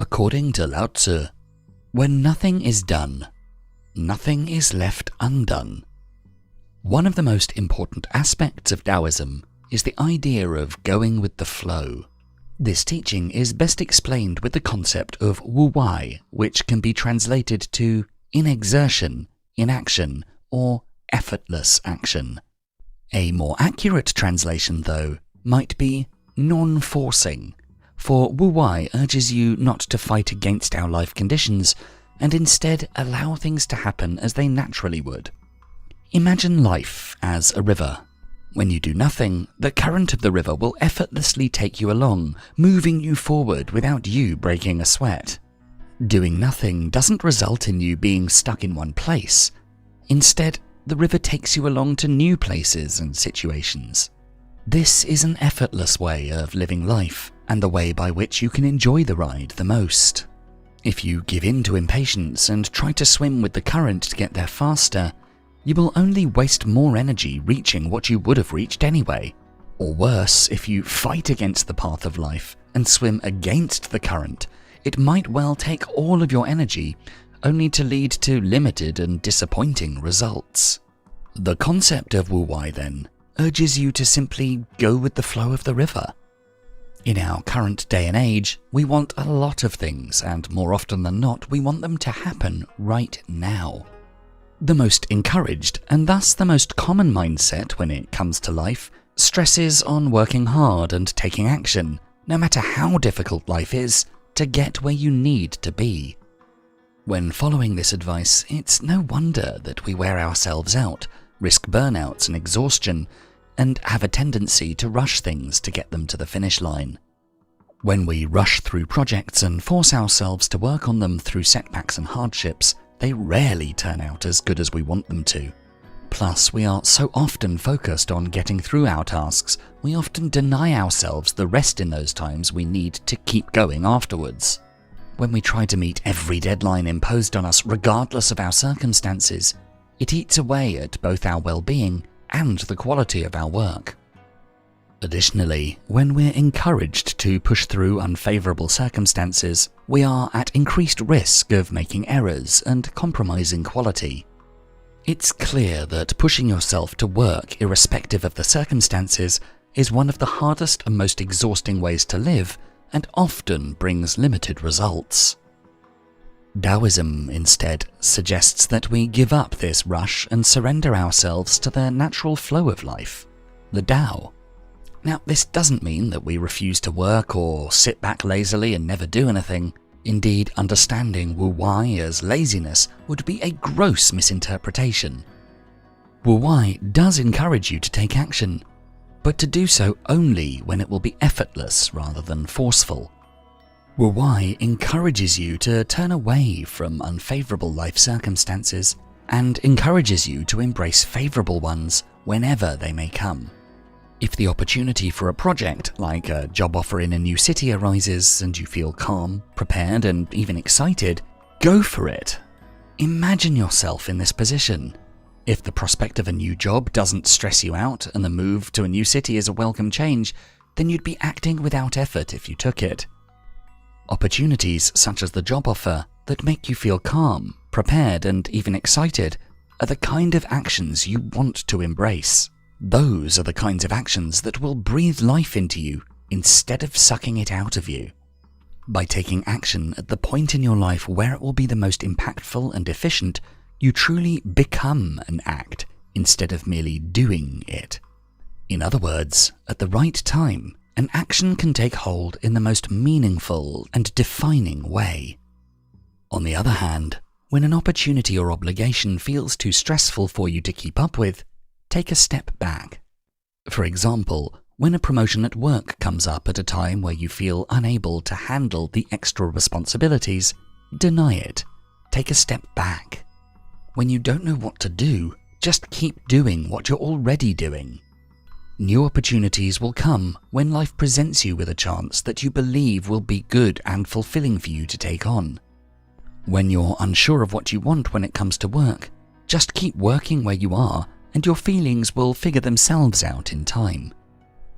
According to Lao Tzu, when nothing is done, nothing is left undone. One of the most important aspects of Taoism is the idea of going with the flow. This teaching is best explained with the concept of wu wai, which can be translated to inexertion, inaction, or effortless action. A more accurate translation, though, might be non-forcing, for wu wai urges you not to fight against our life conditions and instead allow things to happen as they naturally would. Imagine life as a river. When you do nothing, the current of the river will effortlessly take you along, moving you forward without you breaking a sweat. Doing nothing doesn't result in you being stuck in one place. Instead, the river takes you along to new places and situations. This is an effortless way of living life, and the way by which you can enjoy the ride the most. If you give in to impatience and try to swim with the current to get there faster, you will only waste more energy reaching what you would have reached anyway. Or worse, if you fight against the path of life and swim against the current, it might well take all of your energy, only to lead to limited and disappointing results. The concept of wu wai, then, urges you to simply go with the flow of the river. In our current day and age, we want a lot of things, and more often than not, we want them to happen right now. The most encouraged, and thus the most common mindset when it comes to life, stresses on working hard and taking action, no matter how difficult life is, to get where you need to be. When following this advice, it's no wonder that we wear ourselves out, risk burnouts and exhaustion, and have a tendency to rush things to get them to the finish line. When we rush through projects and force ourselves to work on them through setbacks and hardships, they rarely turn out as good as we want them to. Plus, we are so often focused on getting through our tasks, we often deny ourselves the rest in those times we need to keep going afterwards. When we try to meet every deadline imposed on us regardless of our circumstances, it eats away at both our well-being and the quality of our work. Additionally, when we're encouraged to push through unfavorable circumstances, we are at increased risk of making errors and compromising quality. It's clear that pushing yourself to work irrespective of the circumstances is one of the hardest and most exhausting ways to live, and often brings limited results. Taoism, instead, suggests that we give up this rush and surrender ourselves to the natural flow of life, the Tao. Now, this doesn't mean that we refuse to work or sit back lazily and never do anything. Indeed, understanding wu wai as laziness would be a gross misinterpretation. Wu wai does encourage you to take action, but to do so only when it will be effortless rather than forceful. Wu wai encourages you to turn away from unfavorable life circumstances and encourages you to embrace favorable ones whenever they may come. If the opportunity for a project, like a job offer in a new city, arises and you feel calm, prepared, and even excited, go for it. Imagine yourself in this position. If the prospect of a new job doesn't stress you out and the move to a new city is a welcome change, then you'd be acting without effort if you took it. Opportunities such as the job offer that make you feel calm, prepared, and even excited are the kind of actions you want to embrace. Those are the kinds of actions that will breathe life into you instead of sucking it out of you. By taking action at the point in your life where it will be the most impactful and efficient, you truly become an act instead of merely doing it. In other words, at the right time, an action can take hold in the most meaningful and defining way. On the other hand, when an opportunity or obligation feels too stressful for you to keep up with, take a step back. For example, when a promotion at work comes up at a time where you feel unable to handle the extra responsibilities, deny it. Take a step back. When you don't know what to do, just keep doing what you're already doing. New opportunities will come when life presents you with a chance that you believe will be good and fulfilling for you to take on. When you're unsure of what you want when it comes to work, just keep working where you are and your feelings will figure themselves out in time.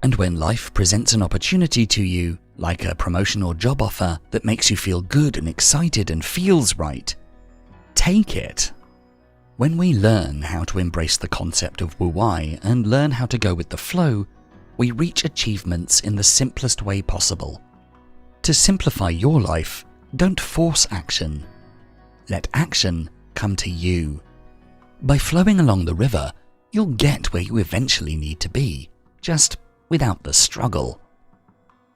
And when life presents an opportunity to you, like a promotion or job offer that makes you feel good and excited and feels right. Take it. When we learn how to embrace the concept of wu-wei and learn how to go with the flow, we reach achievements in the simplest way possible. To simplify your life, don't force action. Let action come to you. By flowing along the river, you'll get where you eventually need to be, just without the struggle.